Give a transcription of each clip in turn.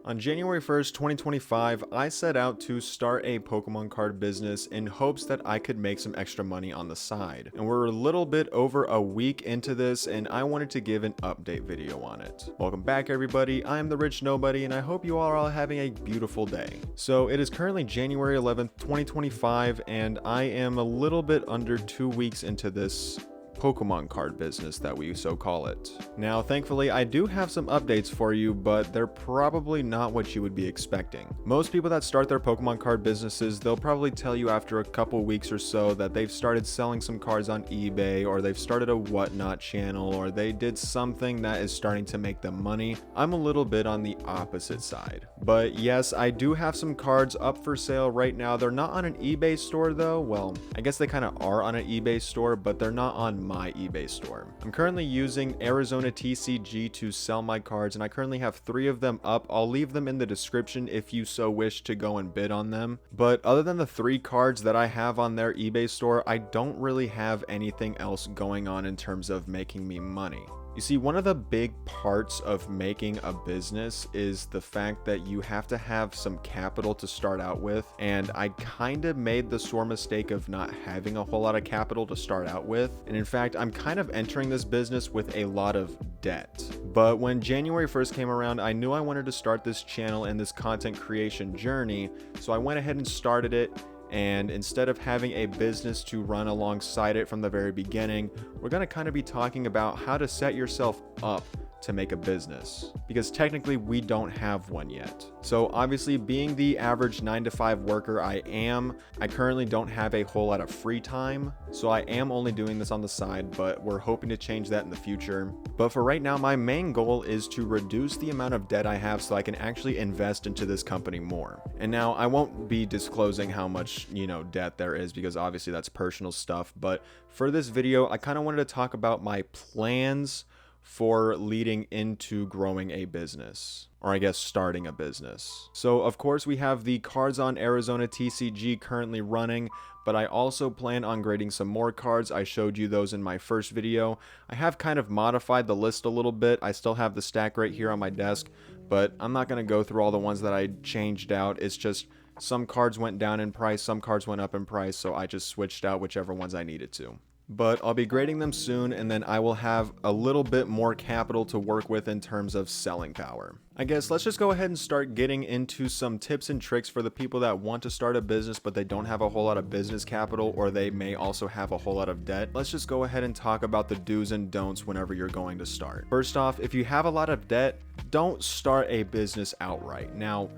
On January 1st, 2025, I set out to start a Pokemon card business in hopes that I could make some extra money on the side. And we're a little bit over a week into this, and I wanted to give an update video on it. Welcome back, everybody. I'm the Rich Nobody, and I hope you are all having a beautiful day. So it is currently January 11th, 2025, and I am a little bit under 2 weeks into this Pokemon card business that we so call it. Now, thankfully, I do have some updates for you, but they're probably not what you would be expecting. Most people that start their Pokemon card businesses, they'll probably tell you after a couple weeks or so that they've started selling some cards on eBay, or they've started a whatnot channel, or they did something that is starting to make them money. I'm a little bit on the opposite side. But yes, I do have some cards up for sale right now. They're not on an eBay store though. Well, I guess they kind of are on an eBay store, but they're not on my eBay store. I'm currently using Arizona TCG to sell my cards, and I currently have 3 of them up. I'll leave them in the description if you so wish to go and bid on them. But other than the 3 cards that I have on their eBay store, I don't really have anything else going on in terms of making me money. You see, one of the big parts of making a business is the fact that you have to have some capital to start out with, and I kind of made the sore mistake of not having a whole lot of capital to start out with, and in fact, I'm kind of entering this business with a lot of debt. But when January 1st came around, I knew I wanted to start this channel and this content creation journey, so I went ahead and started it. And instead of having a business to run alongside it from the very beginning, we're going to kind of be talking about how to set yourself up to make a business, because technically we don't have one yet. So obviously, being the average 9-to-5 worker I currently don't have a whole lot of free time, so I am only doing this on the side, but we're hoping to change that in the future. But for right now, my main goal is to reduce the amount of debt I have so I can actually invest into this company more. And now I won't be disclosing how much, debt there is, because obviously that's personal stuff, but for this video, I kind of wanted to talk about my plans for leading into growing a business, or I guess starting a business. So of course we have the cards on Arizona TCG currently running, but I also plan on grading some more cards. I showed you those in my first video. I have kind of modified the list a little bit. I still have the stack right here on my desk, but I'm not going to go through all the ones that I changed out. It's just some cards went down in price, some cards went up in price, so I just switched out whichever ones I needed to. But I'll be grading them soon, and then I will have a little bit more capital to work with in terms of selling power. I guess let's just go ahead and start getting into some tips and tricks for the people that want to start a business but they don't have a whole lot of business capital, or they may also have a whole lot of debt. Let's just go ahead and talk about the do's and don'ts whenever you're going to start. First off, if you have a lot of debt, don't start a business outright. Now,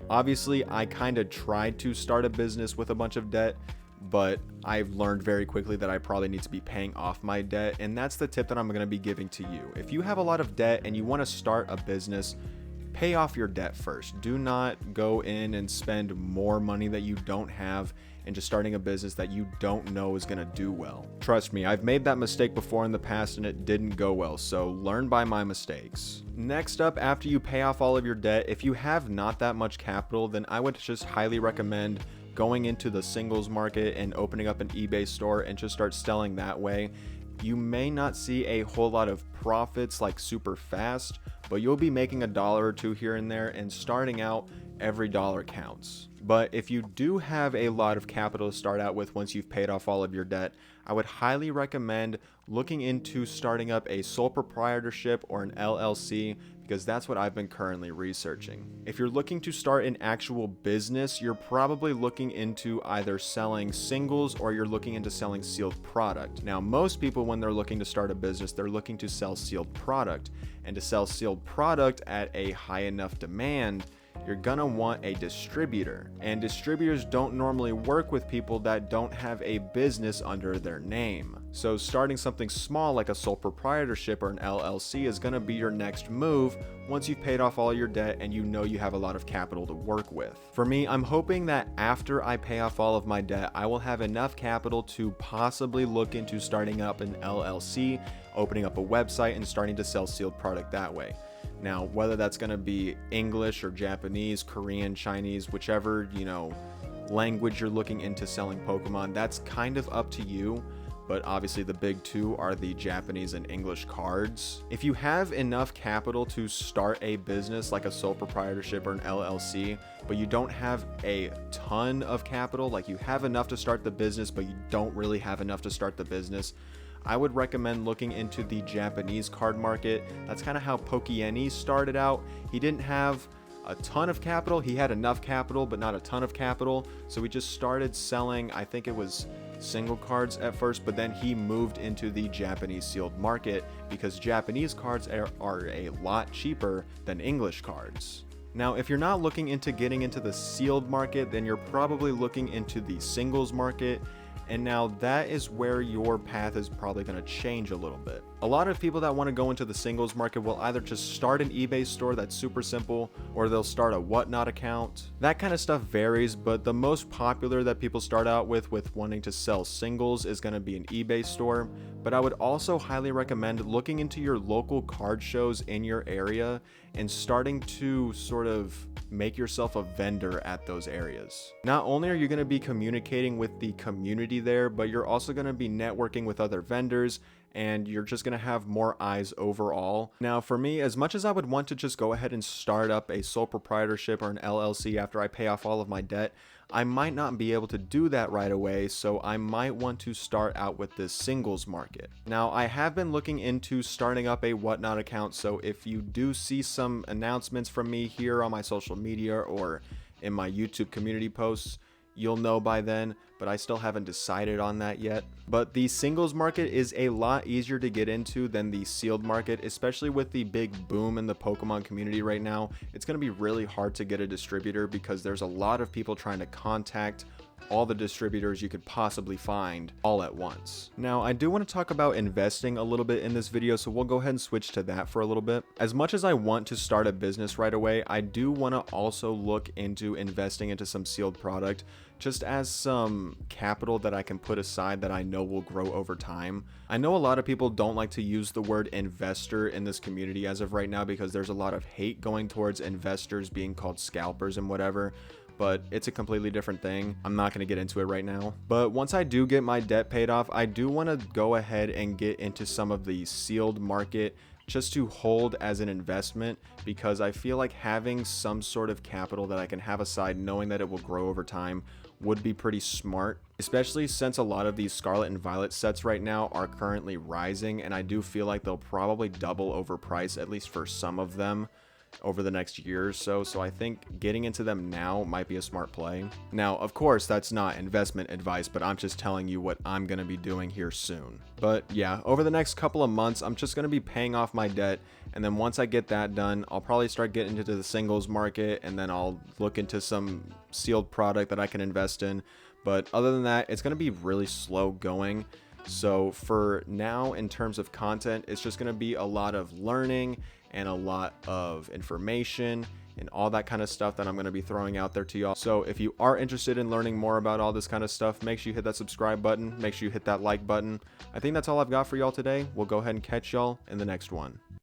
obviously, I kind of tried to start a business with a bunch of debt, but I've learned very quickly that I probably need to be paying off my debt, and that's the tip that I'm going to be giving to you. If you have a lot of debt and you want to start a business, pay off your debt first. Do not go in and spend more money that you don't have into starting a business that you don't know is going to do well. Trust me, I've made that mistake before in the past and it didn't go well, so learn by my mistakes. Next up, after you pay off all of your debt, if you have not that much capital, then I would just highly recommend going into the singles market and opening up an eBay store and just start selling that way. You may not see a whole lot of profits like super fast, but you'll be making $1 or 2 here and there, and starting out, every dollar counts. But if you do have a lot of capital to start out with once you've paid off all of your debt, I would highly recommend looking into starting up a sole proprietorship or an LLC, because that's what I've been currently researching. If you're looking to start an actual business, you're probably looking into either selling singles or you're looking into selling sealed product. Now, most people, when they're looking to start a business, they're looking to sell sealed product. And to sell sealed product at a high enough demand, you're gonna want a distributor, and distributors don't normally work with people that don't have a business under their name. So starting something small like a sole proprietorship or an LLC is gonna be your next move once you've paid off all your debt and you know you have a lot of capital to work with. For me, I'm hoping that after I pay off all of my debt, I will have enough capital to possibly look into starting up an LLC, opening up a website, and starting to sell sealed product that way. Now, whether that's going to be English or Japanese, Korean, Chinese, whichever, language you're looking into selling Pokemon, that's kind of up to you. but obviously the big two are the Japanese and English cards. If you have enough capital to start a business like a sole proprietorship or an LLC, but you don't have a ton of capital, like you have enough to start the business, but you don't really have enough to start the business, I would recommend looking into the Japanese card market. That's kind of how Pokémon started out. He didn't have a ton of capital. He had enough capital, but not a ton of capital. So we just started selling, I think it was single cards at first, but then he moved into the Japanese sealed market because Japanese cards are a lot cheaper than English cards. Now, if you're not looking into getting into the sealed market, then you're probably looking into the singles market. And now that is where your path is probably going to change a little bit. A lot of people that want to go into the singles market will either just start an eBay store that's super simple, or they'll start a whatnot account. That kind of stuff varies, but the most popular that people start out with wanting to sell singles is going to be an eBay store. But I would also highly recommend looking into your local card shows in your area and starting to sort of make yourself a vendor at those areas. Not only are you going to be communicating with the community there, but you're also going to be networking with other vendors, and you're just going to have more eyes overall. Now, for me, as much as I would want to just go ahead and start up a sole proprietorship or an LLC after I pay off all of my debt, I might not be able to do that right away, so I might want to start out with this singles market. Now, I have been looking into starting up a whatnot account, so if you do see some announcements from me here on my social media or in my YouTube community posts, you'll know by then, but I still haven't decided on that yet. But the singles market is a lot easier to get into than the sealed market, especially with the big boom in the Pokemon community right now. It's going to be really hard to get a distributor because there's a lot of people trying to contact all the distributors you could possibly find all at once. Now, I do want to talk about investing a little bit in this video, so we'll go ahead and switch to that for a little bit. As much as I want to start a business right away, I do want to also look into investing into some sealed product, just as some capital that I can put aside that I know will grow over time. I know a lot of people don't like to use the word investor in this community as of right now because there's a lot of hate going towards investors being called scalpers and whatever, but it's a completely different thing. I'm not going to get into it right now. But once I do get my debt paid off, I do want to go ahead and get into some of the sealed market just to hold as an investment, because I feel like having some sort of capital that I can have aside knowing that it will grow over time would be pretty smart, especially since a lot of these Scarlet and Violet sets right now are currently rising, and I do feel like they'll probably double over price, at least for some of them, over the next year or so. So I think getting into them now might be a smart play. Now, of course, that's not investment advice, but I'm just telling you what I'm going to be doing here soon. But yeah, over the next couple of months, I'm just going to be paying off my debt. And then once I get that done, I'll probably start getting into the singles market, and then I'll look into some sealed product that I can invest in. But other than that, it's going to be really slow going. So for now, in terms of content, it's just going to be a lot of learning and a lot of information and all that kind of stuff that I'm going to be throwing out there to y'all. So if you are interested in learning more about all this kind of stuff, make sure you hit that subscribe button. Make sure you hit that like button. I think that's all I've got for y'all today. We'll go ahead and catch y'all in the next one.